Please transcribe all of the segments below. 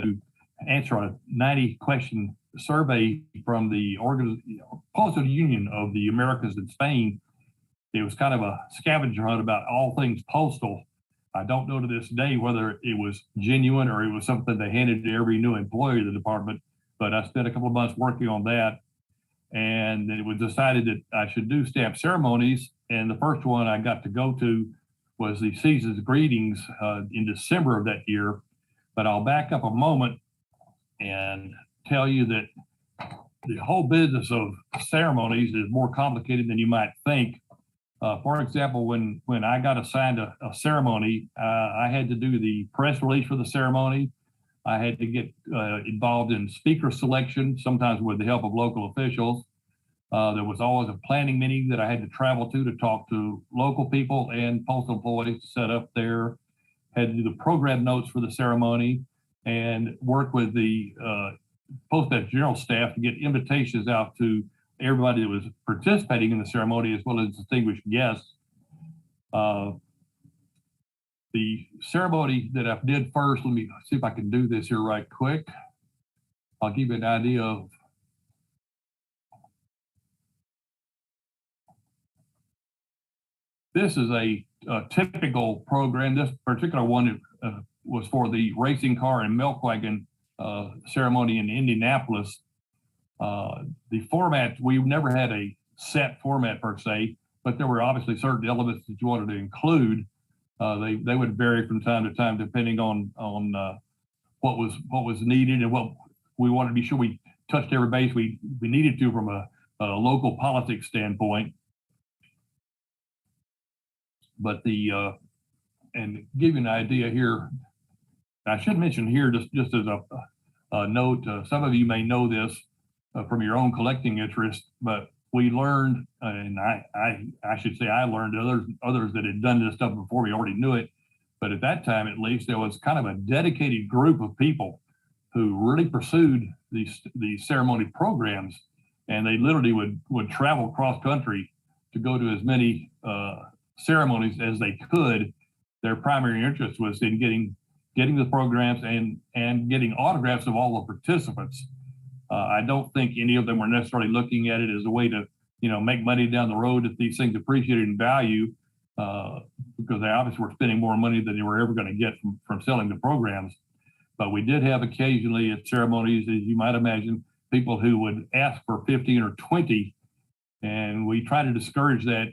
to answer a 90-question survey from the Postal Union of the Americas in Spain. It was kind of a scavenger hunt about all things postal. I don't know to this day whether it was genuine or it was something they handed to every new employee of the department, but I spent a couple of months working on that. And it was decided that I should do stamp ceremonies. And the first one I got to go to was the Season's Greetings in December of that year. But I'll back up a moment and tell you that the whole business of ceremonies is more complicated than you might think. For example, when I got assigned a ceremony, I had to do the press release for the ceremony. I had to get involved in speaker selection, sometimes with the help of local officials. There was always a planning meeting that I had to travel to talk to local people and postal employees to set up there. Had to do the program notes for the ceremony and work with the Postmaster General staff to get invitations out to everybody that was participating in the ceremony, as well as distinguished guests. The ceremony that I did first, let me see if I can do this here right quick. I'll give you an idea of this is a typical program. This particular one was for the racing car and milk wagon ceremony in Indianapolis. The format, we've never had a set format per se, but there were obviously certain elements that you wanted to include. They would vary from time to time depending on what was needed and what we wanted to be sure we touched every base we needed to from a local politics standpoint. But and give you an idea here, I should mention here just as a note, some of you may know this from your own collecting interest, but we learned, and I should say I learned, others that had done this stuff before me already knew it, but at that time at least there was kind of a dedicated group of people who really pursued these ceremony programs, and they literally would travel cross country to go to as many ceremonies as they could. Their primary interest was in getting the programs and getting autographs of all the participants. I don't think any of them were necessarily looking at it as a way to, make money down the road if these things appreciated in value, because they obviously were spending more money than they were ever going to get from selling the programs. But we did have occasionally at ceremonies, as you might imagine, people who would ask for 15 or 20, and we tried to discourage that.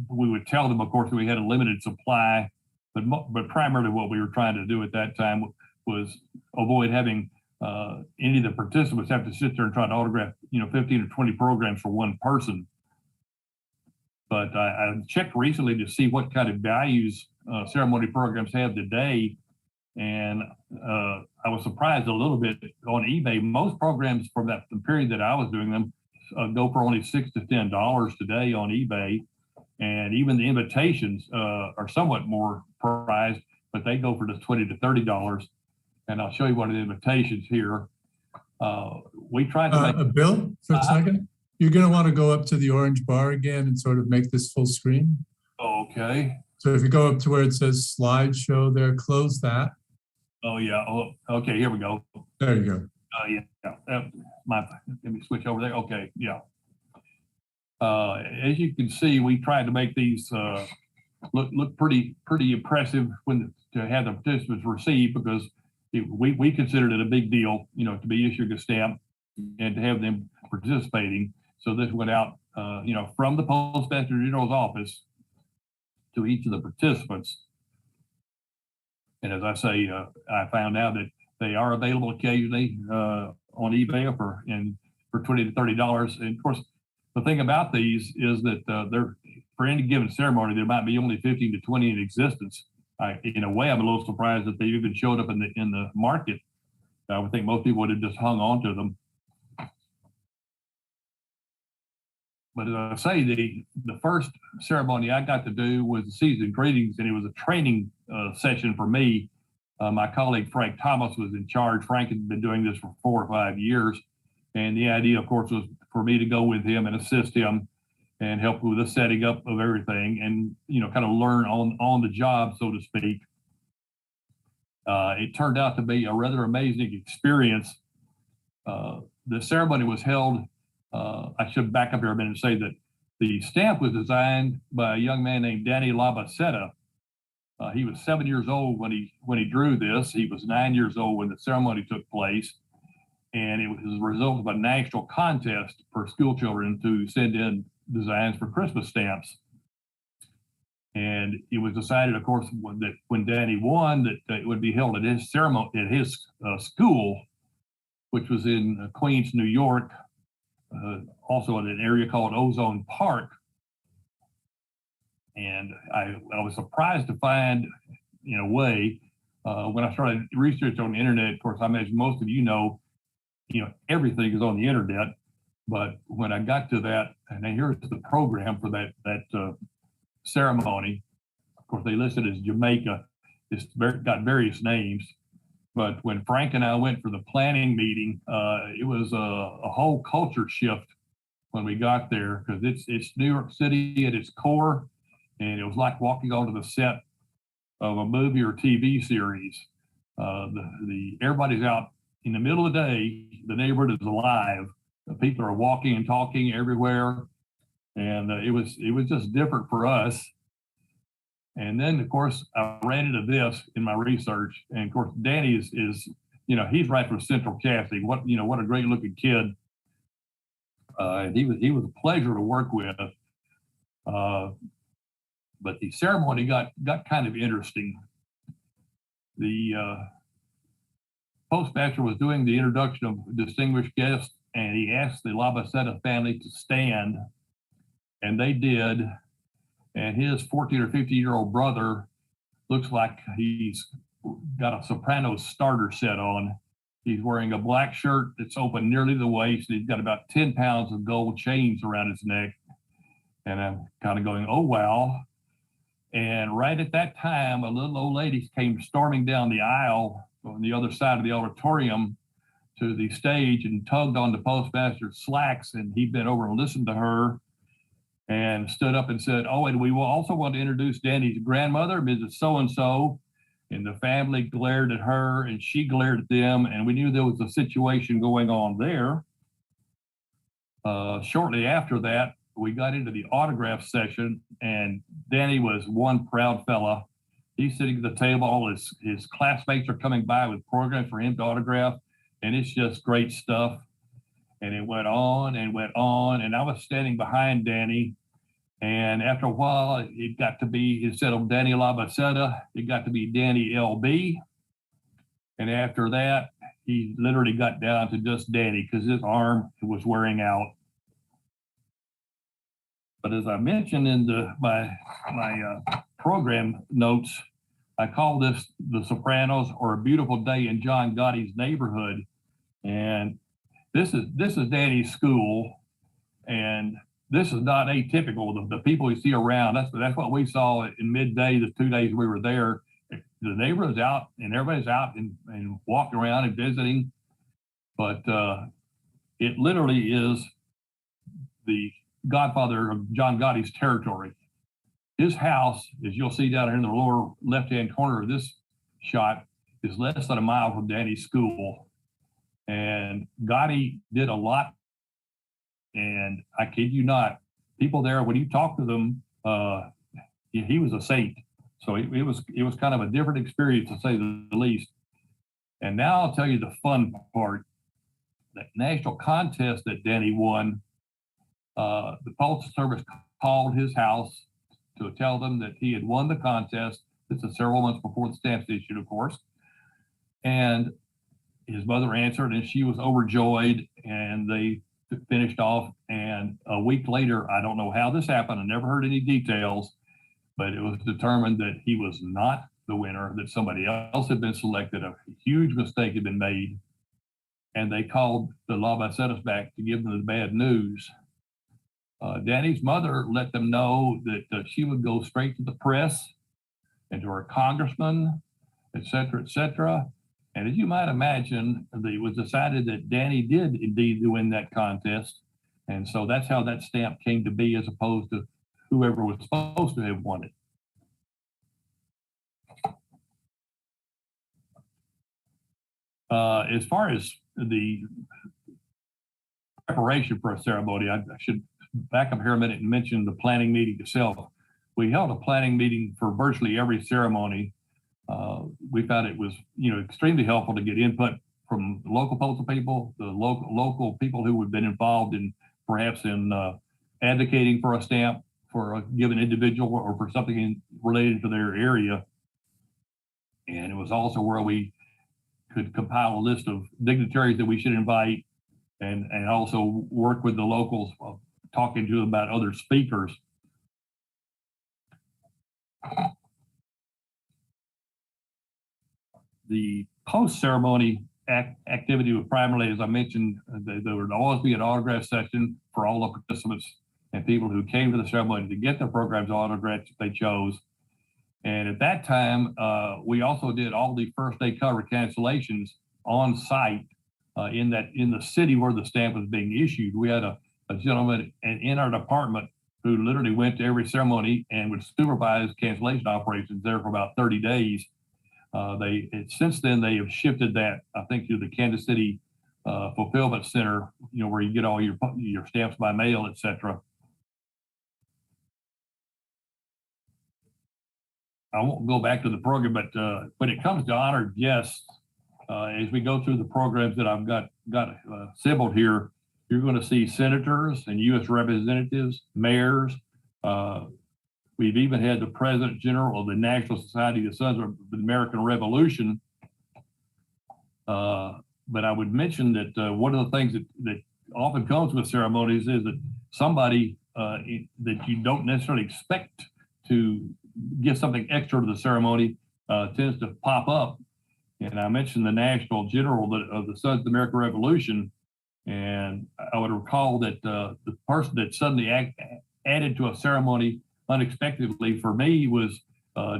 We would tell them, of course, that we had a limited supply, but primarily what we were trying to do at that time was avoid having any of the participants have to sit there and try to autograph, 15 or 20 programs for one person. But I checked recently to see what kind of values ceremony programs have today, and I was surprised a little bit on eBay. Most programs from the period that I was doing them go for only $6 to $10 today on eBay, and even the invitations are somewhat more prized, but they go for just $20 to $30. And I'll show you one of the invitations here. We tried to make Bill, for a second. You're going to want to go up to the orange bar again and sort of make this full screen. Okay. So if you go up to where it says slideshow there, close that. Oh, yeah. Oh, okay, here we go. There you go. Yeah. Let me switch over there. Okay, yeah. As you can see, we tried to make these look pretty impressive to have the participants receive, because we considered it a big deal, to be issuing a stamp and to have them participating. So this went out, from the Postmaster General's office to each of the participants. And as I say, I found out that they are available occasionally on eBay for $20 to $30. And of course, the thing about these is that they're, for any given ceremony, there might be only 15 to 20 in existence. In a way, I'm a little surprised that they even showed up in the market. I would think most people would have just hung on to them. But as I say, the first ceremony I got to do was the Season's Greetings, and it was a training session for me. My colleague Frank Thomas was in charge. Frank had been doing this for 4 or 5 years, and the idea, of course, was for me to go with him and assist him and help with the setting up of everything, and kind of learn on the job, so to speak. It turned out to be a rather amazing experience. The ceremony was held, I should back up here a minute and say that the stamp was designed by a young man named Danny Labacetta. He was 7 years old when he drew this. He was 9 years old when the ceremony took place, and it was a result of a national contest for school children to send in designs for Christmas stamps. And it was decided, of course, that when Danny won, that it would be held at his ceremony at his school, which was in Queens, New York, also in an area called Ozone Park. And I was surprised to find, in a way, when I started research on the internet. Of course, I imagine most of you know, everything is on the internet. But when I got to that, and then here's the program for that ceremony. Of course, they listed as Jamaica. It's got various names. But when Frank and I went for the planning meeting, it was a whole culture shift when we got there, because it's New York City at its core, and it was like walking onto the set of a movie or TV series. Everybody's out in the middle of the day. The neighborhood is alive. The people are walking and talking everywhere, and it was just different for us. And then, of course, I ran into this in my research, and of course, Danny is he's right from Central Casting. What a great looking kid. And he was a pleasure to work with. But the ceremony got kind of interesting. The postmaster was doing the introduction of distinguished guests, and he asked the Labacetta family to stand, and they did. And his 14 or 15-year-old brother looks like he's got a soprano starter set on. He's wearing a black shirt that's open nearly to the waist. He's got about 10 pounds of gold chains around his neck. And I'm kind of going, oh, wow. And right at that time, a little old lady came storming down the aisle on the other side of the auditorium to the stage and tugged on the postmaster's slacks. And he bent over and listened to her and stood up and said, oh, and we will also want to introduce Danny's grandmother, Mrs. So-and-so. And the family glared at her, and she glared at them, and we knew there was a situation going on there. Shortly after that, we got into the autograph session, and Danny was one proud fella. He's sitting at the table. All his classmates are coming by with programs for him to autograph, and it's just great stuff. And it went on and went on, and I was standing behind Danny. And after a while, it got to be, instead of Danny Labacetta, it got to be Danny LB. And after that, he literally got down to just Danny because his arm was wearing out. But as I mentioned in my program notes, I call this The Sopranos, or A Beautiful Day in John Gotti's Neighborhood. And this is Danny's school, and this is not atypical. The people we see around, that's what we saw in midday, the 2 days we were there. The neighborhood's out, and everybody's out and walking around and visiting. But it literally is the godfather of John Gotti's territory. His house, as you'll see down here in the lower left-hand corner of this shot, is less than a mile from Danny's school. And Gotti did a lot. And I kid you not, people there, when you talk to them, he was a saint. So it was kind of a different experience, to say the least. And now I'll tell you the fun part. That national contest that Danny won, the Postal Service called his house to tell them that he had won the contest. This is several months before the stamps issued, of course. And his mother answered, and she was overjoyed, and they finished off. And a week later, I don't know how this happened, I never heard any details, but it was determined that he was not the winner, that somebody else had been selected. A huge mistake had been made, and they called the Labacettas back to give them the bad news. Danny's mother let them know that she would go straight to the press and to her congressman, et cetera, et cetera. And as you might imagine, it was decided that Danny did indeed win that contest. And so that's how that stamp came to be, as opposed to whoever was supposed to have won it. As far as the preparation for a ceremony, I should back up here a minute and mention the planning meeting itself. We held a planning meeting for virtually every ceremony. We found it was, extremely helpful to get input from the local postal people, the local people who had been involved in perhaps in advocating for a stamp for a given individual or for something related to their area. And it was also where we could compile a list of dignitaries that we should invite and also work with the locals, talking to them about other speakers. The post-ceremony activity was primarily, as I mentioned, there would always be an autograph session for all the participants and people who came to the ceremony to get their programs autographed if they chose. And at that time, we also did all the first day cover cancellations on site in the city where the stamp was being issued. We had a gentleman in our department who literally went to every ceremony and would supervise cancellation operations there for about 30 days. Since then they have shifted that, I think, to the Kansas City fulfillment center, where you get all your stamps by mail, etc. I won't go back to the program, but when it comes to honored guests, as we go through the programs that I've got assembled here, you're going to see senators and U.S. representatives, mayors. We've even had the President General of the National Society of Sons of the American Revolution. But I would mention that one of the things that often comes with ceremonies is that somebody that you don't necessarily expect to give something extra to the ceremony tends to pop up. And I mentioned the National General of the Sons of the American Revolution. And I would recall that the person that suddenly added to a ceremony unexpectedly for me was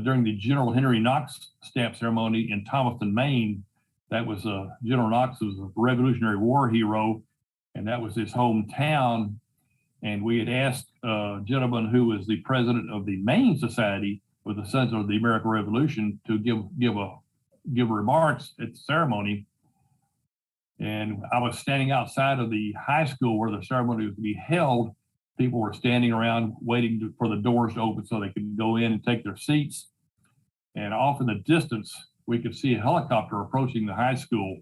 during the General Henry Knox stamp ceremony in Thomaston, Maine. That was General Knox was a Revolutionary War hero, and that was his hometown. And we had asked a gentleman who was the president of the Maine Society with the Sons of the American Revolution to give remarks at the ceremony. And I was standing outside of the high school where the ceremony was to be held. People were standing around waiting for the doors to open so they could go in and take their seats. And off in the distance, we could see a helicopter approaching the high school.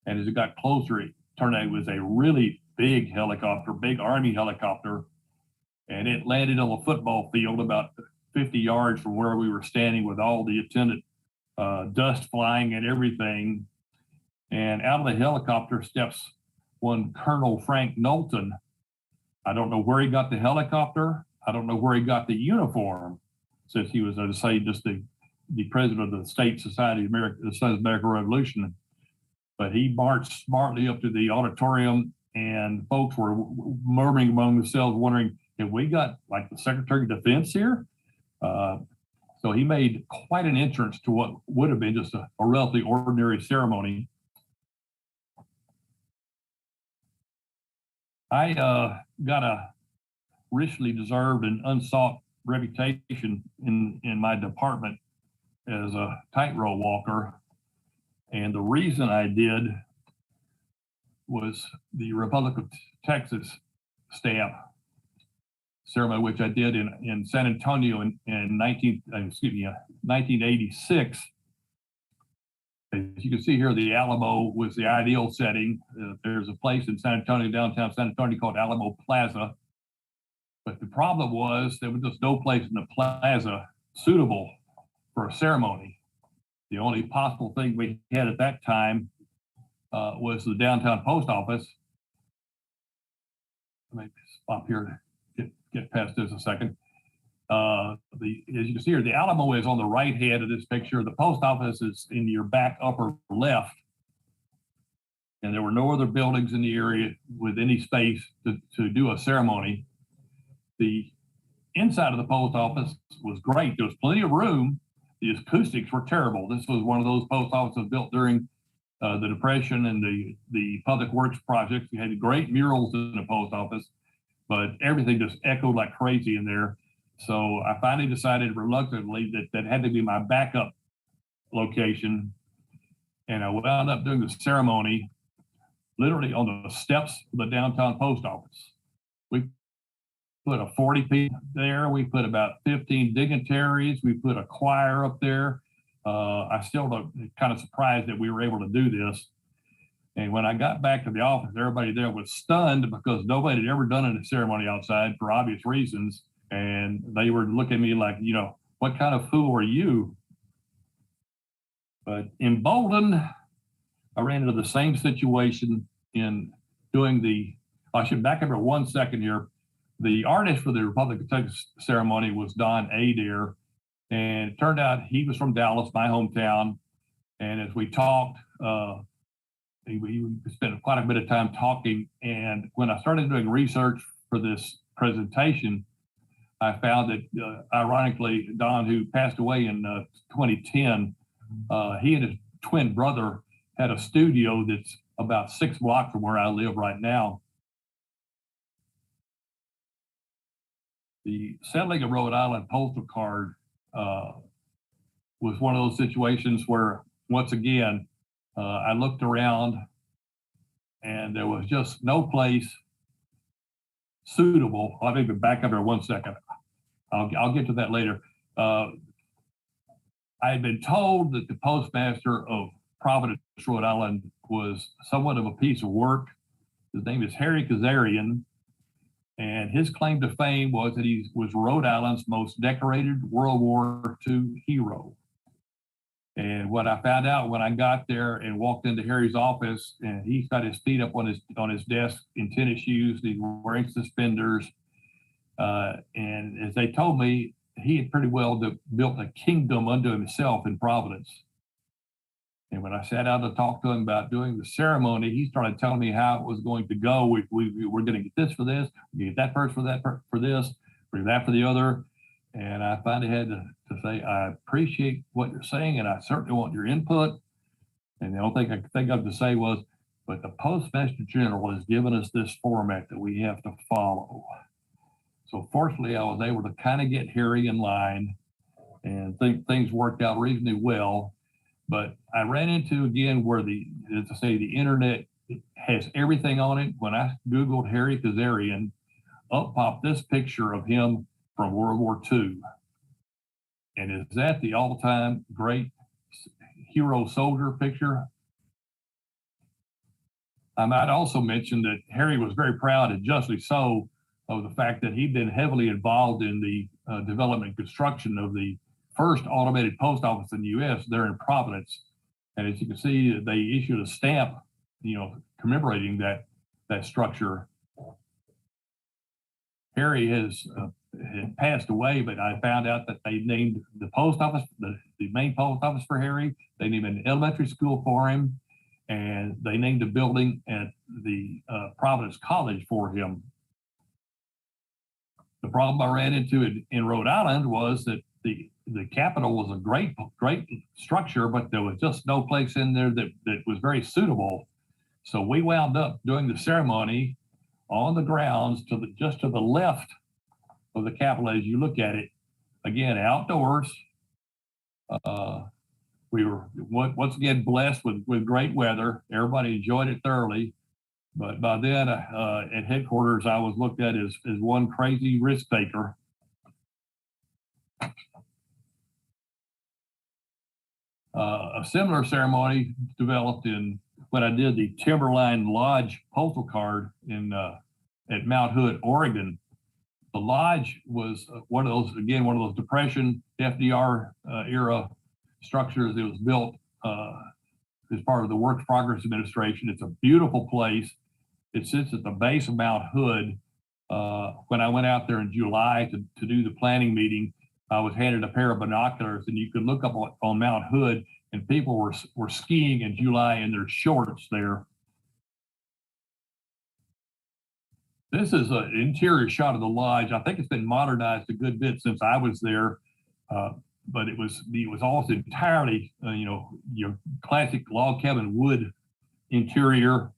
And as it got closer, it turned out it was a really big helicopter, big Army helicopter. And it landed on the football field about 50 yards from where we were standing with all the attendant dust flying and everything. And out of the helicopter steps one Colonel Frank Knowlton. I don't know where he got the helicopter. I don't know where he got the uniform, since he was, as I say, just the president of the State Society of America, the Sons of the American Revolution. But he marched smartly up to the auditorium, and folks were murmuring among themselves, wondering, have we got like the Secretary of Defense here? So he made quite an entrance to what would have been just a relatively ordinary ceremony. I got a richly deserved and unsought reputation in my department as a tightrope walker. And the reason I did was the Republic of Texas stamp ceremony, which I did in San Antonio in 1986. As you can see here, the Alamo was the ideal setting. There's a place in San Antonio, downtown San Antonio, called Alamo Plaza. But the problem was there was just no place in the plaza suitable for a ceremony. The only possible thing we had at that time was the downtown post office. Let me stop here to get past this a second. As you can see here, the Alamo is on the right hand of this picture. The post office is in your back upper left. And there were no other buildings in the area with any space to do a ceremony. The inside of the post office was great. There was plenty of room. The acoustics were terrible. This was one of those post offices built during the Depression and the public works projects. We had great murals in the post office, but everything just echoed like crazy in there. So I finally decided reluctantly that had to be my backup location. And I wound up doing the ceremony literally on the steps of the downtown post office. We put a 40 people there. We put about 15 dignitaries. We put a choir up there. I still kind of surprised that we were able to do this. And when I got back to the office, everybody there was stunned because nobody had ever done a ceremony outside for obvious reasons. And they were looking at me like, you know, what kind of fool are you? But emboldened, I ran into the same situation in doing I should back up for 1 second here. The artist for the Republic of Texas ceremony was Don Adair. And it turned out he was from Dallas, my hometown. And as we talked, we spent quite a bit of time talking. And when I started doing research for this presentation, I found that, ironically, Don, who passed away in 2010, he and his twin brother had a studio that's about 6 blocks from where I live right now. The settling of Rhode Island postal card was one of those situations where, once again, I looked around and there was just no place suitable. I'll even back up here 1 second. I'll get to that later. I had been told that the postmaster of Providence, Rhode Island, was somewhat of a piece of work. His name is Harry Kazarian, and his claim to fame was that he was Rhode Island's most decorated World War II hero. And what I found out when I got there and walked into Harry's office, and he's got his feet up on his desk in tennis shoes, he's wearing suspenders, and as they told me, he had pretty well built a kingdom unto himself in Providence. And when I sat down to talk to him about doing the ceremony, he started telling me how it was going to go. We're going to get this for this, we get that person for that for this, for that for the other. And I finally had to say, I appreciate what you're saying, and I certainly want your input. And the only thing I could think of to say was, but the Postmaster General has given us this format that we have to follow. So fortunately, I was able to kind of get Harry in line, and things worked out reasonably well. But I ran into, again, where as I say, the internet has everything on it. When I Googled Harry Kazarian, up popped this picture of him from World War II. And is that the all-time great hero soldier picture? I might also mention that Harry was very proud, and justly so, of the fact that he'd been heavily involved in the development and construction of the first automated post office in the U.S. there in Providence. And as you can see, they issued a stamp, commemorating that structure. Harry had passed away, but I found out that they named the post office, the main post office for Harry. They named an elementary school for him, and they named a building at the Providence College for him. The problem I ran into in Rhode Island was that the Capitol was a great structure, but there was just no place in there that was very suitable. So we wound up doing the ceremony on the grounds just to the left of the Capitol as you look at it. Again, outdoors. We were once again blessed with great weather. Everybody enjoyed it thoroughly. But by then, at headquarters, I was looked at as one crazy risk taker. A similar ceremony developed when I did the Timberline Lodge postal card at Mount Hood, Oregon. The lodge was one of those Depression FDR era structures that was built as part of the Works Progress Administration. It's a beautiful place. It sits at the base of Mount Hood. When I went out there in July to do the planning meeting, I was handed a pair of binoculars, and you could look up on Mount Hood, and people were skiing in July in their shorts there. This is an interior shot of the lodge. I think it's been modernized a good bit since I was there, but it was almost entirely, your classic log cabin wood interior.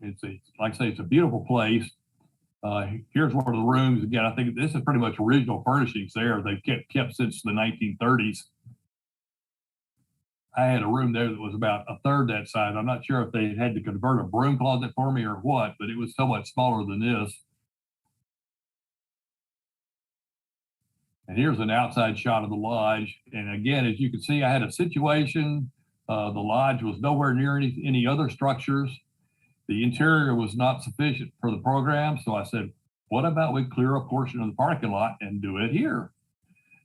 Like I say, it's a beautiful place. Here's one of the rooms. Again, I think this is pretty much original furnishings there. They've kept since the 1930s. I had a room there that was about a third that size. I'm not sure if they had to convert a broom closet for me or what, but it was so much smaller than this. And here's an outside shot of the lodge. And again, as you can see, I had a situation. The lodge was nowhere near any other structures. The interior was not sufficient for the program. So I said, what about we clear a portion of the parking lot and do it here?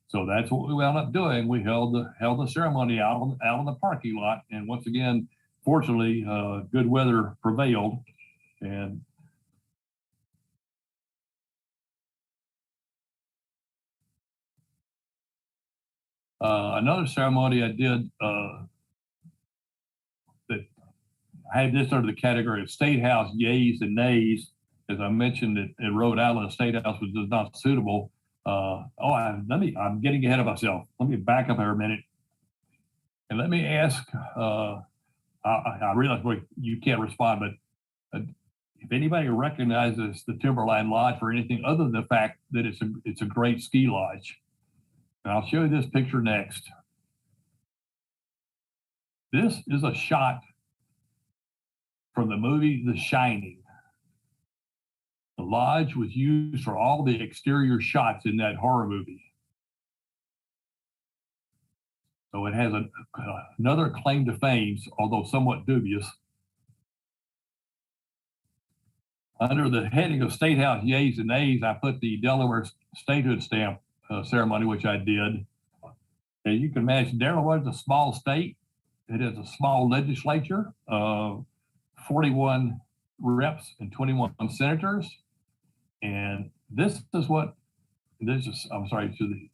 So that's what we wound up doing. We held the ceremony out on the parking lot. And once again, fortunately, good weather prevailed. And another ceremony I did that I had this under the category of state house yays and nays. As I mentioned, in Rhode Island, a state house was not suitable. I'm getting ahead of myself. Let me back up here a minute. And let me ask, I realize you can't respond, but if anybody recognizes the Timberline Lodge for anything other than the fact that it's a great ski lodge. And I'll show you this picture next. This is a shot from the movie The Shining. The lodge was used for all the exterior shots in that horror movie. So it has another claim to fame, although somewhat dubious. Under the heading of State House Yays and Nays, I put the Delaware Statehood stamp ceremony, which I did. And you can imagine Delaware is a small state. It is a small legislature, 41 reps and 21 senators. And this is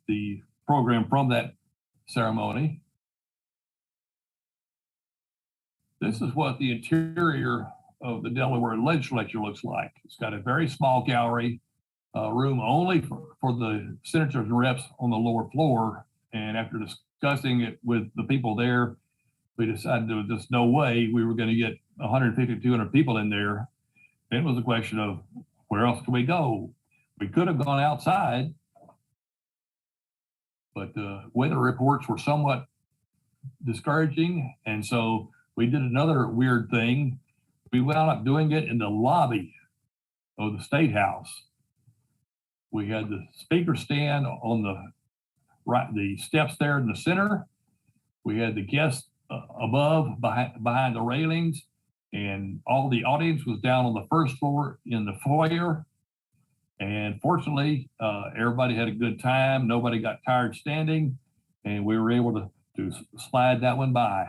the program from that ceremony. This is what the interior of the Delaware legislature looks like. It's got a very small gallery, room only for the senators and reps on the lower floor. And after discussing it with the people there, we decided there was just no way we were going to get 150, 200 people in there. It was a question of where else can we go? We could have gone outside, but the weather reports were somewhat discouraging. And so we did another weird thing. We wound up doing it in the lobby of the State House. We had the speaker stand on the steps there in the center. We had the guests above behind the railings, and all the audience was down on the first floor in the foyer. And fortunately, everybody had a good time. Nobody got tired standing, and we were able to slide that one by.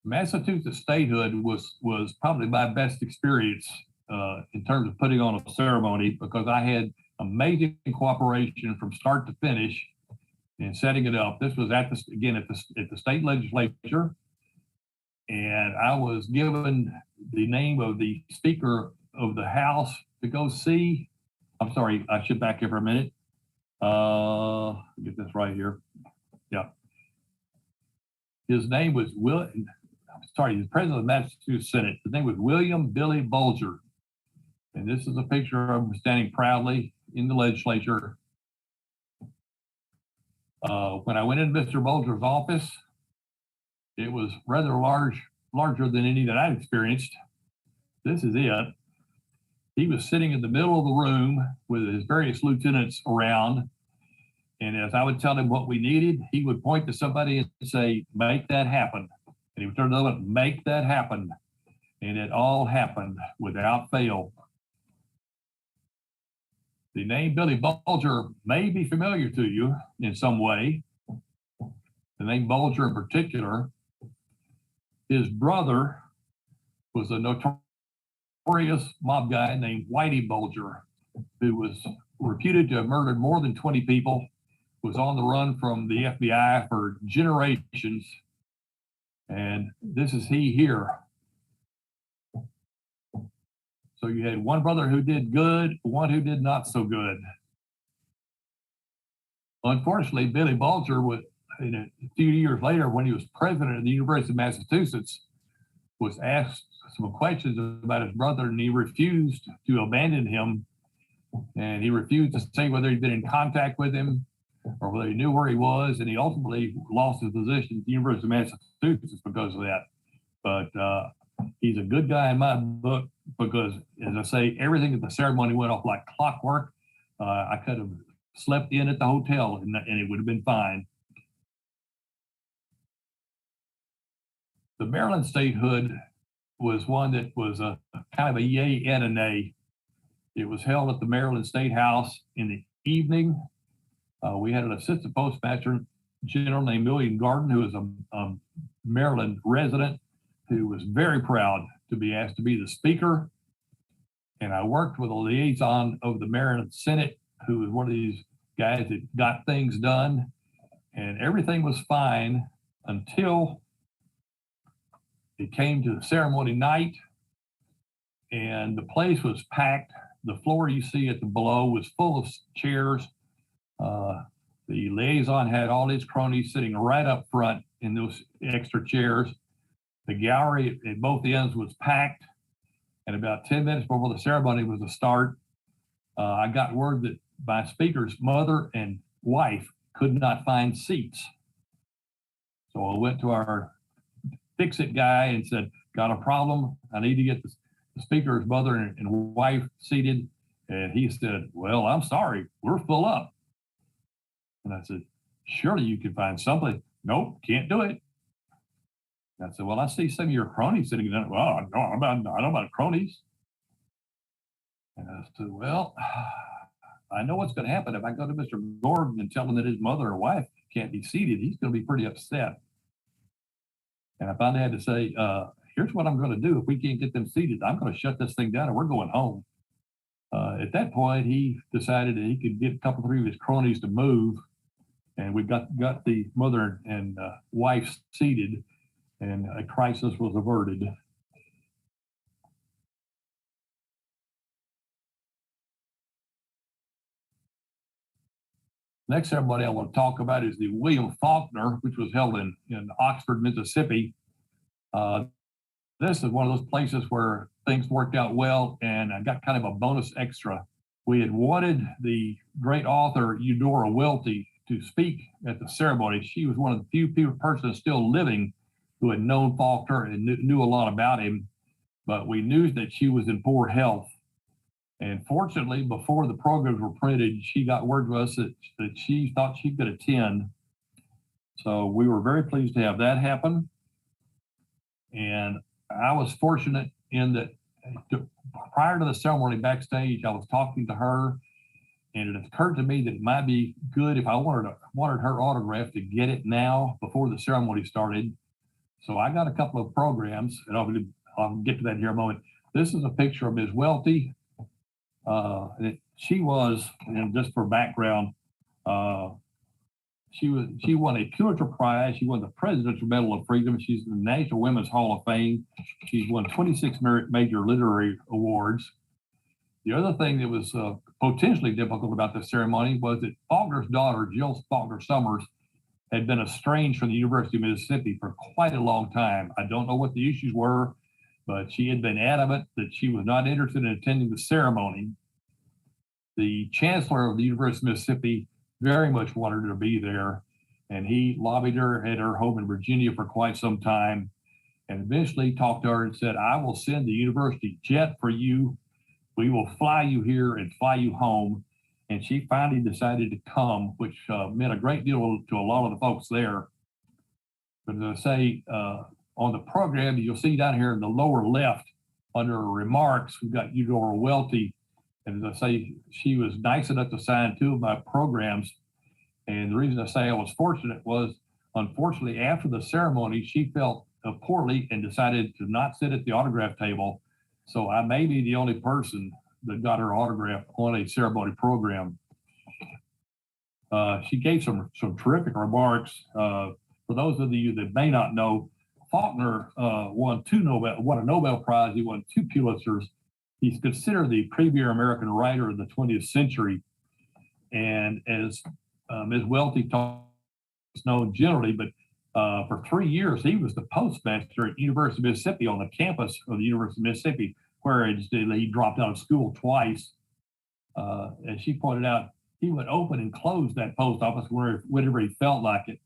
Massachusetts statehood was probably my best experience in terms of putting on a ceremony, because I had amazing cooperation from start to finish in setting it up. This was at the state legislature, and I was given the name of the Speaker of the House to go see. I'm sorry, I should back here for a minute. Get this right here. Yeah. His name was the president of the Massachusetts Senate. His name was William Billy Bulger. And this is a picture of him standing proudly in the legislature. When I went into Mr. Bulger's office, it was rather larger than any that I'd experienced. This is it. He was sitting in the middle of the room with his various lieutenants around. And as I would tell him what we needed, he would point to somebody and say, "Make that happen." And he would turn to them, "Make that happen." And it all happened without fail. The name Billy Bulger may be familiar to you in some way. The name Bulger in particular, his brother was a notorious mob guy named Whitey Bulger, who was reputed to have murdered more than 20 people, was on the run from the FBI for generations. And this is he here. So you had one brother who did good, one who did not so good. Unfortunately, Billy Bulger a few years later, when he was president of the University of Massachusetts, was asked some questions about his brother, and he refused to abandon him. and he refused to say whether he'd been in contact with him or whether he knew where he was, and he ultimately lost his position at the University of Massachusetts because of that. But he's a good guy in my book because, as I say, everything at the ceremony went off like clockwork. I could have slept in at the hotel and it would have been fine. The Maryland Statehood was one that was a kind of a yay and a nay. It was held at the Maryland State House in the evening. We had an assistant postmaster general named William Garden, who was a Maryland resident, who was very proud to be asked to be the speaker. And I worked with a liaison of the Maryland Senate, who was one of these guys that got things done. And everything was fine until it came to the ceremony night, and the place was packed. The floor you see at the below was full of chairs. The liaison had all his cronies sitting right up front in those extra chairs. The gallery at both ends was packed. And about 10 minutes before the ceremony was to start, I got word that my speaker's mother and wife could not find seats. So I went to our fix-it guy and said, got a problem. I need to get the speaker's mother and wife seated. And he said, well, I'm sorry, we're full up. And I said, surely you can find something. Nope, can't do it. And I said, well, I see some of your cronies sitting there. Well, I don't know about cronies. And I said, well, I know what's going to happen if I go to Mr. Gordon and tell him that his mother or wife can't be seated. He's going to be pretty upset. And I finally had to say, here's what I'm going to do. If we can't get them seated, I'm going to shut this thing down and we're going home. At that point, he decided that he could get a couple, three of his cronies to move. And we got the mother and wife seated, and a crisis was averted. Next ceremony I want to talk about is the William Faulkner, which was held in Oxford, Mississippi. This is one of those places where things worked out well, and I got kind of a bonus extra. We had wanted the great author Eudora Welty to speak at the ceremony. She was one of the few persons still living who had known Faulkner and knew a lot about him, but we knew that she was in poor health. And fortunately, before the programs were printed, she got word to us that she thought she could attend. So we were very pleased to have that happen. And I was fortunate in that prior to the ceremony backstage, I was talking to her, and it occurred to me that it might be good if I wanted her autograph to get it now before the ceremony started. So I got a couple of programs, and I'll get to that here in a moment. This is a picture of Ms. Welty. She was, and just for background, she won a Pulitzer Prize. She won the Presidential Medal of Freedom. She's in the National Women's Hall of Fame. She's won 26 major literary awards. The other thing that was potentially difficult about the ceremony was that Faulkner's daughter, Jill Faulkner Summers, had been estranged from the University of Mississippi for quite a long time. I don't know what the issues were, but she had been adamant that she was not interested in attending the ceremony. The chancellor of the University of Mississippi very much wanted her to be there, and he lobbied her at her home in Virginia for quite some time, and eventually talked to her and said, I will send the university jet for you. We will fly you here and fly you home. And she finally decided to come, which meant a great deal to a lot of the folks there. But as I say, on the program, you'll see down here in the lower left, under remarks, we've got Eudora Welty. And as I say, she was nice enough to sign 2 of my programs. And the reason I say I was fortunate was, unfortunately, after the ceremony, she felt poorly and decided to not sit at the autograph table. So I may be the only person that got her autograph on a ceremony program. She gave some terrific remarks. For those of you that may not know, Faulkner won a Nobel Prize. He won 2 Pulitzers. He's considered the premier American writer of the 20th century. And as Ms. Welty is known generally, but for 3 years, he was the postmaster at University of Mississippi on the campus of the University of Mississippi, where he dropped out of school twice. as she pointed out, he would open and close that post office whenever he felt like it.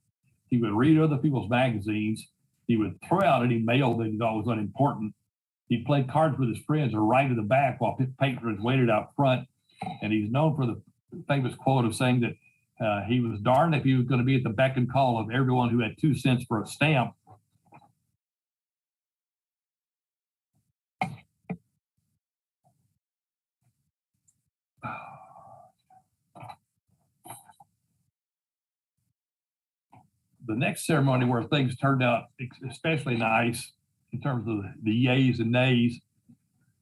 He would read other people's magazines. He would throw out any mail that he thought was unimportant. He played cards with his friends or right in the back while his patrons waited out front. And he's known for the famous quote of saying that he was darned if he was going to be at the beck and call of everyone who had 2 cents for a stamp. The next ceremony where things turned out especially nice in terms of the yays and nays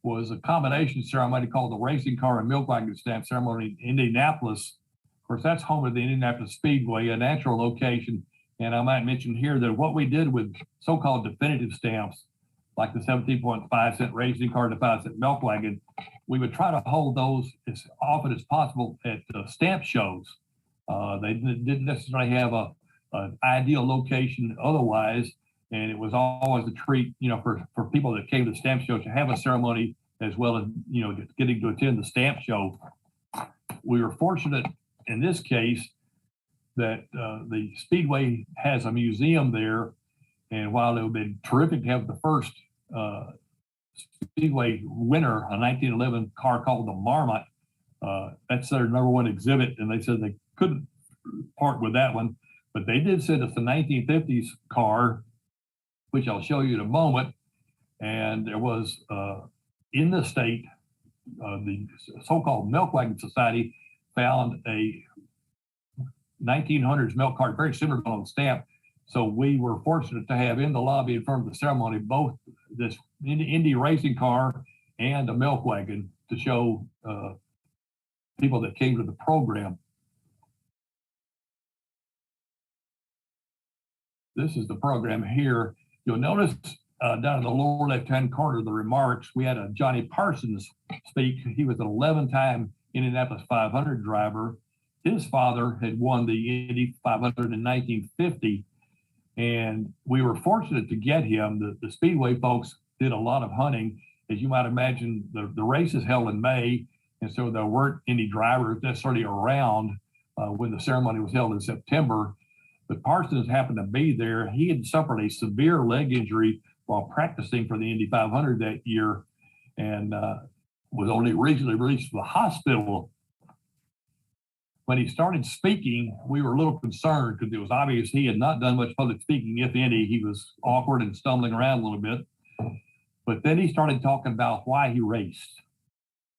was a combination ceremony called the Racing Car and Milk Wagon Stamp Ceremony in Indianapolis. Of course, that's home of the Indianapolis Speedway, a natural location. And I might mention here that what we did with so-called definitive stamps, like the 17.5 cent racing car and the 5 cent milk wagon, we would try to hold those as often as possible at stamp shows. They didn't necessarily have an ideal location otherwise, and it was always a treat, for people that came to the stamp show to have a ceremony as well as, getting to attend the stamp show. We were fortunate in this case that the Speedway has a museum there, and while it would have been terrific to have the first Speedway winner, a 1911 car called the Marmot, that's their #1 exhibit, and they said they couldn't part with that one. But they did send us a 1950s car, which I'll show you in a moment. And there was in the state, the so-called Milk Wagon Society found a 1900s milk cart, very similar to the stamp. So we were fortunate to have in the lobby in front of the ceremony both this Indy racing car and a milk wagon to show people that came to the program. This is the program here. You'll notice down in the lower left-hand corner of the remarks, we had a Johnny Parsons speak. He was an 11-time Indianapolis 500 driver. His father had won the Indy 500 in 1950, and we were fortunate to get him. The Speedway folks did a lot of hunting. As you might imagine, the race is held in May, and so there weren't any drivers necessarily around when the ceremony was held in September. But Parsons happened to be there. He had suffered a severe leg injury while practicing for the Indy 500 that year, and was only recently released from the hospital. When he started speaking, we were a little concerned because it was obvious he had not done much public speaking, if any. He was awkward and stumbling around a little bit. But then he started talking about why he raced.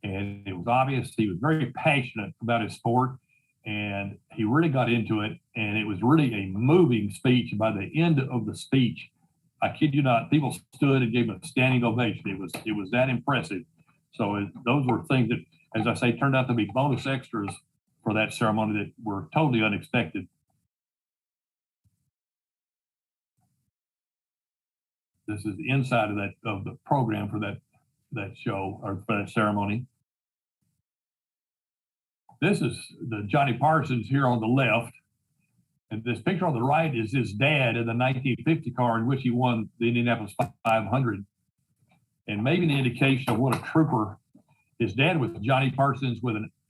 And it was obvious he was very passionate about his sport, and he really got into it. And it was really a moving speech. By the end of the speech, I kid you not, people stood and gave him a standing ovation. It was that impressive. So those were things that, as I say, turned out to be bonus extras for that ceremony that were totally unexpected. This is the inside of the program for that show or for that ceremony. This is the Johnny Parsons here on the left. And this picture on the right is his dad in the 1950 car in which he won the Indianapolis 500. And maybe an indication of what a trooper. His dad was Johnny Parsons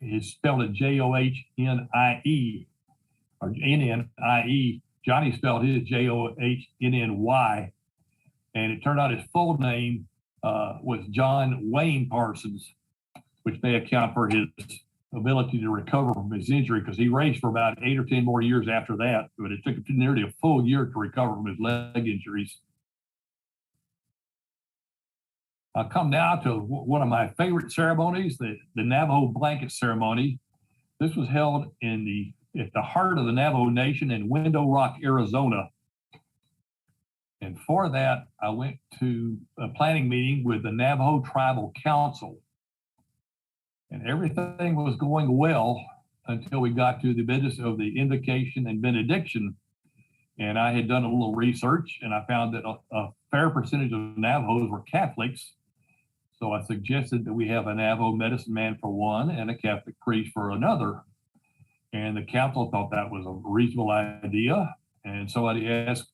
is spelled as Johnie, or Nnie. Johnny spelled his Johnnny. And it turned out his full name was John Wayne Parsons, which may account for his ability to recover from his injury, because he raced for about 8 or 10 more years after that, but it took him nearly a full year to recover from his leg injuries. I'll come now to one of my favorite ceremonies, the Navajo blanket ceremony. This was held at the heart of the Navajo Nation in Window Rock, Arizona. And for that, I went to a planning meeting with the Navajo Tribal Council. And everything was going well until we got to the business of the invocation and benediction. And I had done a little research, and I found that a fair percentage of Navajos were Catholics. So I suggested that we have a Navajo medicine man for one and a Catholic priest for another. And the council thought that was a reasonable idea. And somebody asked,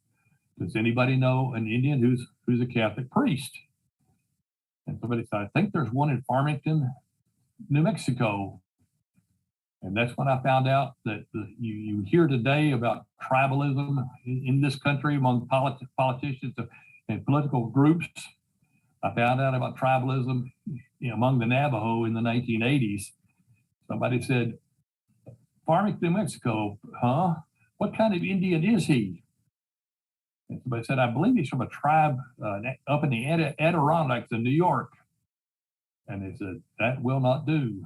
does anybody know an Indian who's a Catholic priest? And somebody said, I think there's one in Farmington, New Mexico. And that's when I found out that you hear today about tribalism in this country among politicians and political groups. I found out about tribalism among the Navajo in the 1980s. Somebody said, farming New Mexico, huh? What kind of Indian is he? And somebody said, I believe he's from a tribe up in the Adirondacks in New York. And they said, that will not do.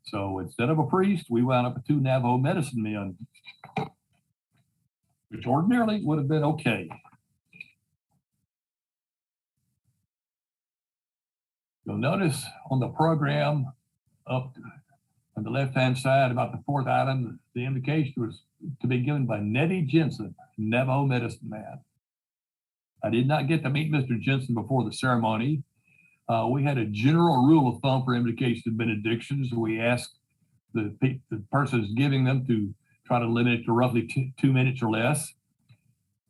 So instead of a priest, we wound up with 2 Navajo medicine men, which ordinarily would have been okay. You'll notice on the program up on the left-hand side, about the 4th item, the invocation was to be given by Nettie Jensen, Navajo medicine man. I did not get to meet Mr. Jensen before the ceremony. We had a general rule of thumb for invocation and benedictions. We asked the persons giving them to try to limit it to roughly 2 minutes or less.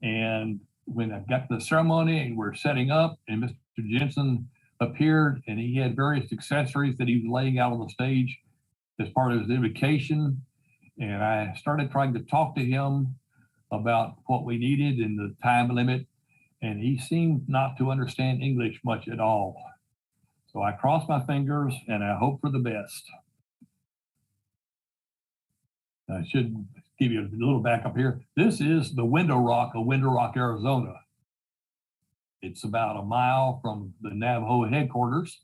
And when I got to the ceremony and we're setting up, and Mr. Jensen appeared, and he had various accessories that he was laying out on the stage as part of his invocation. And I started trying to talk to him about what we needed and the time limit, and he seemed not to understand English much at all. So I crossed my fingers and I hope for the best. I should give you a little backup here. This is the Window Rock of Window Rock, Arizona. It's about a mile from the Navajo headquarters.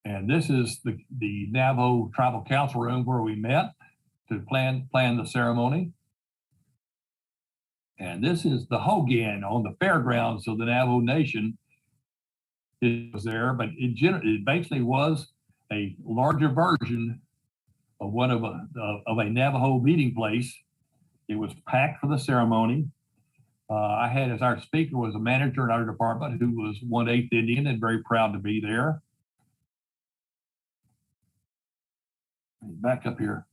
And this is the Navajo Tribal Council room where we met to plan the ceremony. And this is the Hogan on the fairgrounds of the Navajo Nation. It was there, but it basically was a larger version of one of a Navajo meeting place. It was packed for the ceremony. I had as our speaker was a manager in our department who was 1/8 Indian and very proud to be there. Back up here.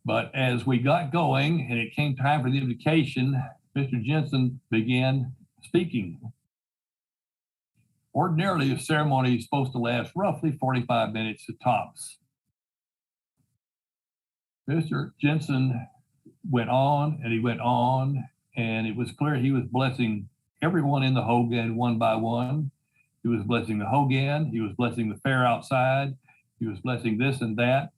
But as we got going and it came time for the invocation, Mr. Jensen began speaking. Ordinarily, a ceremony is supposed to last roughly 45 minutes at tops. Mr. Jensen went on and he went on, and it was clear he was blessing everyone in the Hogan one by one. He was blessing the Hogan, he was blessing the fair outside, he was blessing this and that.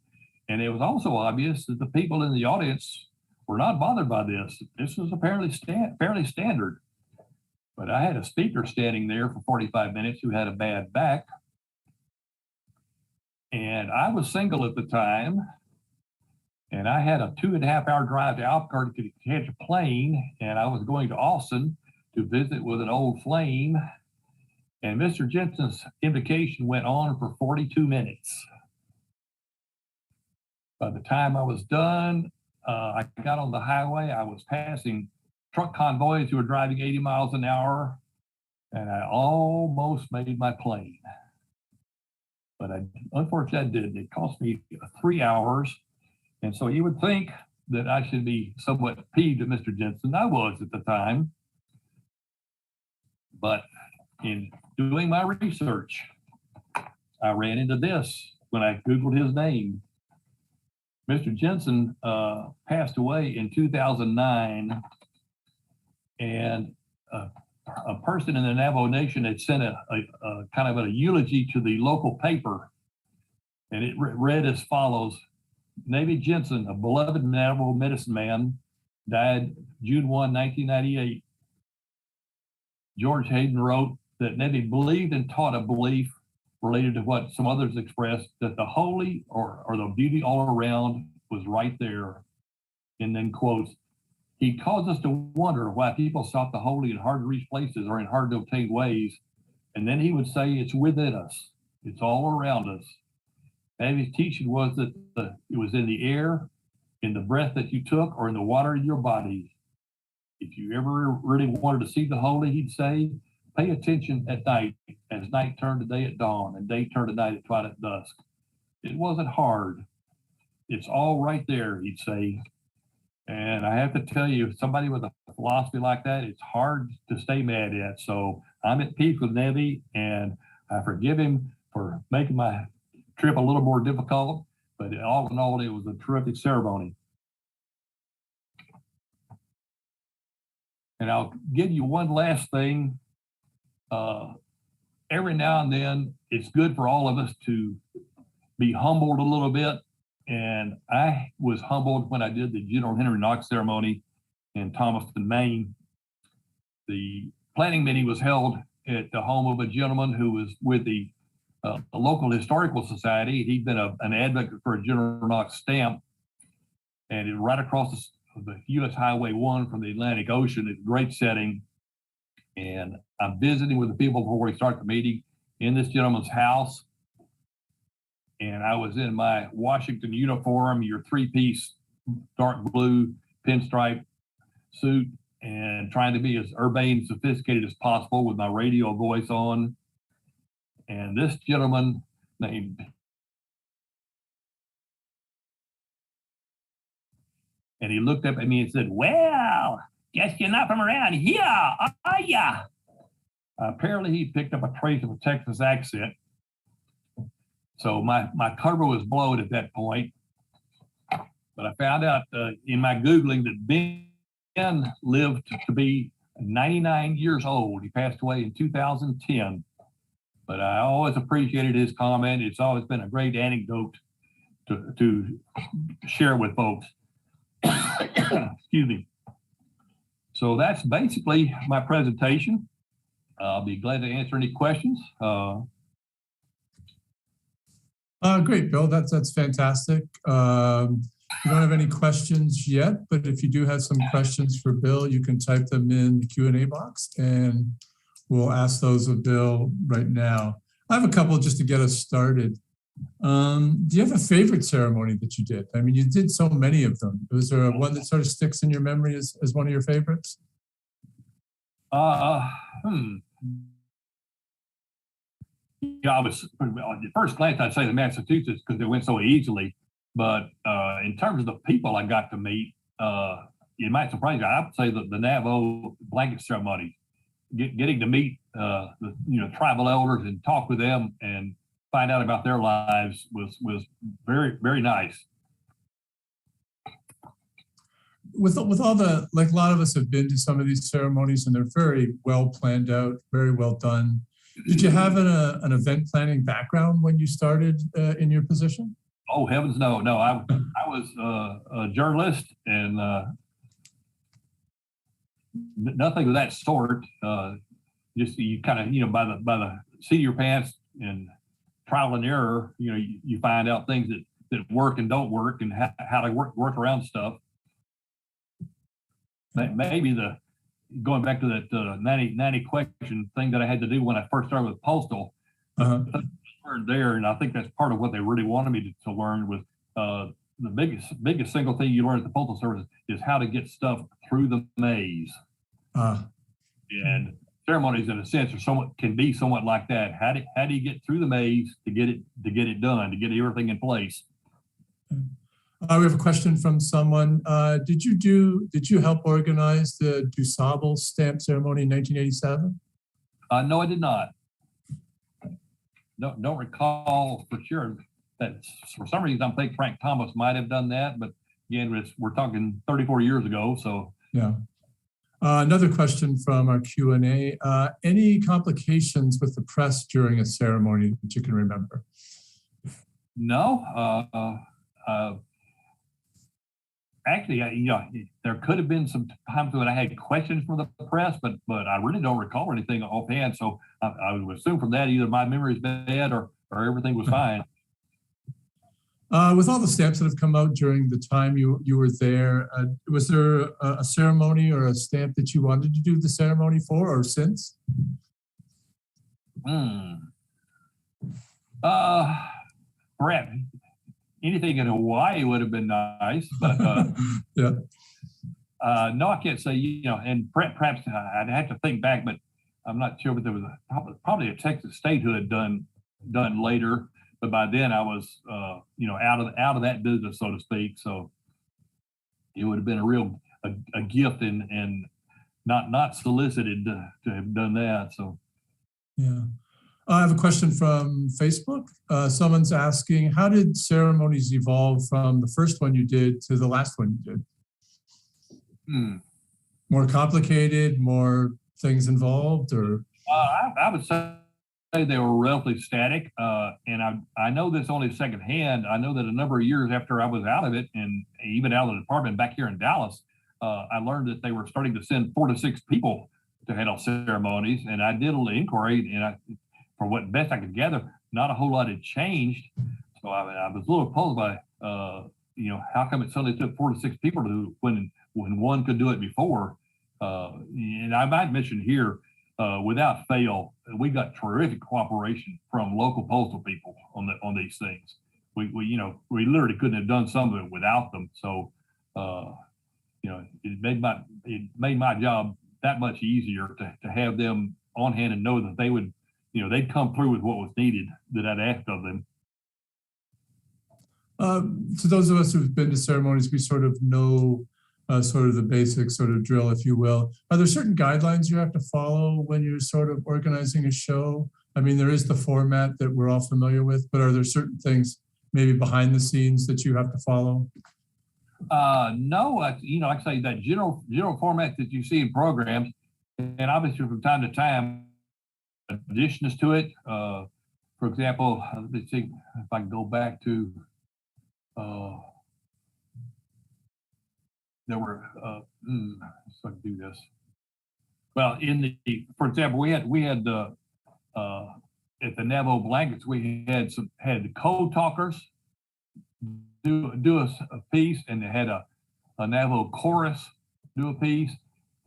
And it was also obvious that the people in the audience were not bothered by this. This was apparently fairly standard. But I had a speaker standing there for 45 minutes who had a bad back. And I was single at the time. And I had a 2.5-hour drive to Albuquerque to catch a plane. And I was going to Austin to visit with an old flame. And Mr. Jensen's invocation went on for 42 minutes. By the time I was done, I got on the highway. I was passing truck convoys who were driving 80 miles an hour, and I almost made my plane. But unfortunately, I didn't. It cost me 3 hours. And so you would think that I should be somewhat peeved at Mr. Jensen. I was at the time. But in doing my research, I ran into this when I Googled his name. Mr. Jensen passed away in 2009, and a person in the Navajo Nation had sent a kind of a eulogy to the local paper, and it read as follows: Navy Jensen, a beloved Navajo medicine man, died June 1, 1998. George Hayden wrote that Navy believed and taught a belief related to what some others expressed, that the holy or the beauty all around was right there. And then quotes, he caused us to wonder why people sought the holy in hard to reach places or in hard to obtain ways. And then he would say, it's within us. It's all around us. And his teaching was that it was in the air, in the breath that you took, or in the water in your body. If you ever really wanted to see the holy, he'd say, pay attention at night, as night turned to day at dawn, and day turned to night at twilight at dusk. It wasn't hard. It's all right there, he'd say. And I have to tell you, somebody with a philosophy like that, it's hard to stay mad at. So I'm at peace with Nevy, and I forgive him for making my trip a little more difficult. But all in all, it was a terrific ceremony. And I'll give you one last thing. Every now and then, it's good for all of us to be humbled a little bit. And I was humbled when I did the General Henry Knox ceremony in Thomaston, Maine. The planning meeting was held at the home of a gentleman who was with the local historical society. He'd been an advocate for a General Knox stamp, and it right across the US Highway 1 from the Atlantic Ocean. It's a great setting. And I'm visiting with the people before we start the meeting in this gentleman's house. And I was in my Washington uniform, your three-piece dark blue pinstripe suit, and trying to be as urbane and sophisticated as possible with my radio voice on. And this gentleman named, and he looked up at me and said, "Well, guess you're not from around here, are ya?" Apparently he picked up a trace of a Texas accent. So my cover was blown at that point. But I found out in my Googling that Ben lived to be 99 years old. He passed away in 2010. But I always appreciated his comment. It's always been a great anecdote to share with folks. Excuse me. So that's basically my presentation. I'll be glad to answer any questions. Great, Bill. That's fantastic. We don't have any questions yet, but if you do have some questions for Bill, you can type them in the Q&A box, and we'll ask those of Bill right now. I have a couple just to get us started. Do you have a favorite ceremony that you did? I mean, you did so many of them. Was there one that sort of sticks in your memory as one of your favorites? Yeah, I was, at first glance, I'd say the Massachusetts because it went so easily. But in terms of the people I got to meet, it might surprise you. I would say that the Navajo blanket ceremony, getting to meet the tribal elders and talk with them and find out about their lives was very, very nice. With all the, like, a lot of us have been to some of these ceremonies and they're very well planned out, very well done. Did you have an event planning background when you started in your position? Oh, heavens, no. I was a journalist and nothing of that sort. Just you kind of, by the seat of your pants and trial and error, you find out things that work and don't work and how to work around stuff. Maybe going back to that 90 question thing that I had to do when I first started with Postal, I learned there, and I think that's part of what they really wanted me to learn was the biggest single thing you learn at the Postal Service is how to get stuff through the maze. And ceremonies, in a sense, can be somewhat like that. How do you get through the maze to get it done, to get everything in place? We have a question from someone. Did you help organize the DuSable stamp ceremony in 1987? No, I did not. Don't recall for sure. That for some reason I think Frank Thomas might have done that, but again, we're talking 34 years ago. So yeah. Another question from our Q&A. Any complications with the press during a ceremony that you can remember? No. Actually, there could have been some times when I had questions from the press, but I really don't recall anything offhand. So I would assume from that either my memory is bad or everything was fine. With all the stamps that have come out during the time you were there, was there a ceremony or a stamp that you wanted to do the ceremony for or since? Perhaps anything in Hawaii would have been nice, but yeah. No, I can't say, and perhaps I'd have to think back, but I'm not sure, but there was probably a Texas statehood done later. But by then I was, out of that business, so to speak. So it would have been a gift and not solicited to have done that. So yeah. I have a question from Facebook. Someone's asking, how did ceremonies evolve from the first one you did to the last one you did? More complicated, more things involved, or? I would say they were relatively static. And I know this only secondhand. I know that a number of years after I was out of it, and even out of the department back here in Dallas, I learned that they were starting to send 4 to 6 people to handle ceremonies. And I did a little inquiry, and for what best I could gather, not a whole lot had changed. So I was a little puzzled by, how come it suddenly took 4 to 6 people to do when one could do it before. And I might mention here, without fail, we got terrific cooperation from local postal people on these things. We literally couldn't have done some of it without them. So, it made my job that much easier to have them on hand and know that they would, they'd come through with what was needed that I'd asked of them. To those of us who've been to ceremonies, we sort of know sort of the basic sort of drill, if you will. Are there certain guidelines you have to follow when you're sort of organizing a show? I mean, there is the format that we're all familiar with, but are there certain things maybe behind the scenes that you have to follow? No, like I say, that general format that you see in programs, and obviously from time to time, additions to it. For example, let's see if I can go back to, there were, so I can do this. Well, for example, we had at the Navajo blankets, we had the code talkers do a piece, and they had a Navajo chorus do a piece.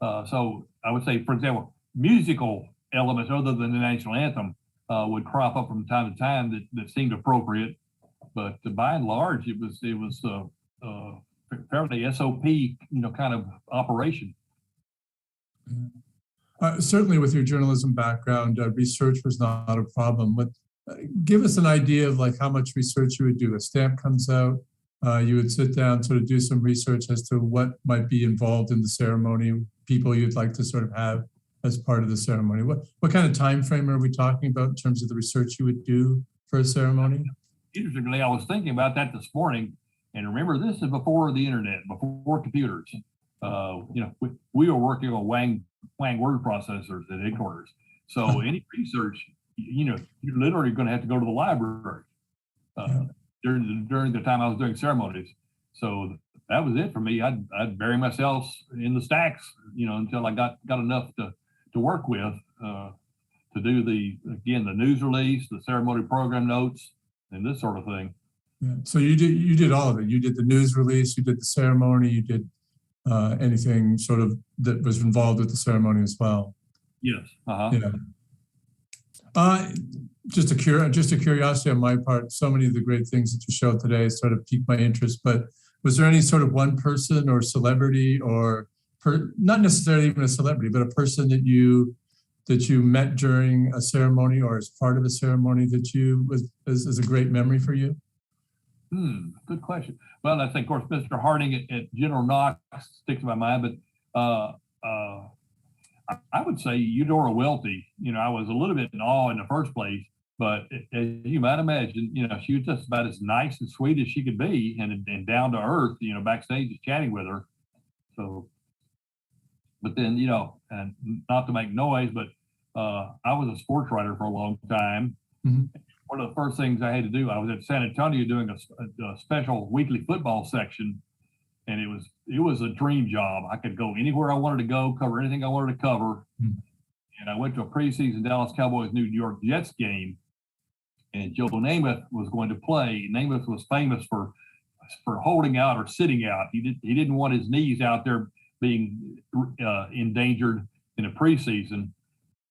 So I would say, for example, musical elements other than the national anthem would crop up from time to time that seemed appropriate, but by and large, it was fairly SOP, kind of operation. Certainly, with your journalism background, research was not a problem. But give us an idea of like how much research you would do. A stamp comes out, you would sit down, sort of do some research as to what might be involved in the ceremony, people you'd like to sort of have as part of the ceremony. What kind of time frame are we talking about in terms of the research you would do for a ceremony? Interestingly, I was thinking about that this morning, and remember, this is before the internet, before computers. We were working on Wang word processors at headquarters. So any research, you're literally going to have to go to the library during the time I was doing ceremonies. So that was it for me. I'd bury myself in the stacks, until I got enough to work with to do the news release, the ceremony program notes, and this sort of thing. Yeah. So you did all of it. You did the news release, you did the ceremony, you did anything sort of that was involved with the ceremony as well. Yes. Yeah. Just a curiosity on my part. So many of the great things that you showed today sort of piqued my interest. But was there any sort of one person or celebrity, or not necessarily even a celebrity, but a person that you met during a ceremony or as part of a ceremony that is a great memoy for you? Good question. Well, I think, of course, Mr. Harding at General Knox sticks in my mind, but I would say Eudora Welty. I was a little bit in awe in the first place, but as you might imagine, she was just about as nice and sweet as she could be, and down to earth. Backstage just chatting with her. So, but then and not to make noise, but I was a sports writer for a long time. Mm-hmm. One of the first things I had to do, I was at San Antonio doing a special weekly football section, and it was a dream job. I could go anywhere I wanted to go, cover anything I wanted to cover. Mm-hmm. And I went to a preseason Dallas Cowboys New York Jets game, and Joe Namath was going to play. Namath was famous for holding out or sitting out. He didn't want his knees out there being endangered in a preseason.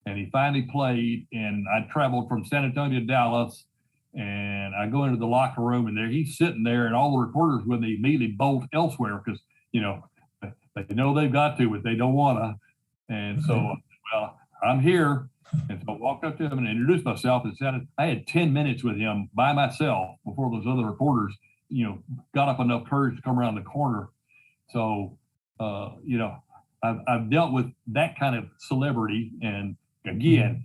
And he finally played, and I traveled from San Antonio to Dallas, and I go into the locker room, and there he's sitting there, and all the reporters would immediately bolt elsewhere because they know they've got to, but they don't want to. And so, well, I'm here, and so I walked up to him and introduced myself, and I had 10 minutes with him by myself before those other reporters, got up enough courage to come around the corner. So, I've dealt with that kind of celebrity, and again,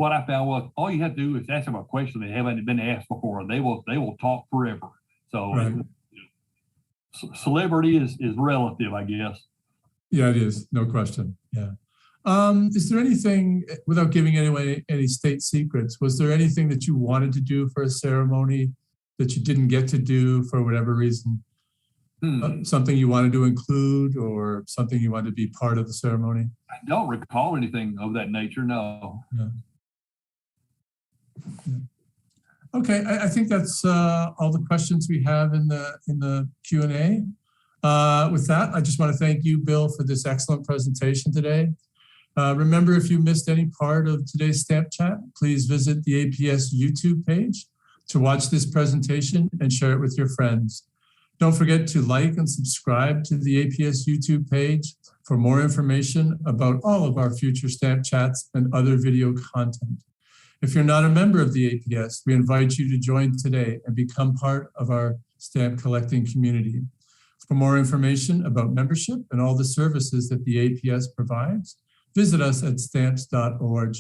what I found was all you have to do is ask them a question they haven't been asked before. They will talk forever. So Right. Celebrity is relative, I guess. Yeah, it is. No question. Yeah. Is there anything, without giving away any state secrets, was there anything that you wanted to do for a ceremony that you didn't get to do for whatever reason? Something you wanted to include or something you wanted to be part of the ceremony? I don't recall anything of that nature, no. Yeah. Okay, I think that's all the questions we have in the Q&A. With that, I just want to thank you, Bill, for this excellent presentation today. Remember, if you missed any part of today's Stamp Chat, please visit the APS YouTube page to watch this presentation and share it with your friends. Don't forget to like and subscribe to the APS YouTube page for more information about all of our future Stamp Chats and other video content. If you're not a member of the APS, we invite you to join today and become part of our stamp collecting community. For more information about membership and all the services that the APS provides, visit us at stamps.org.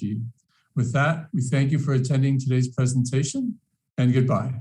With that, we thank you for attending today's presentation, and goodbye.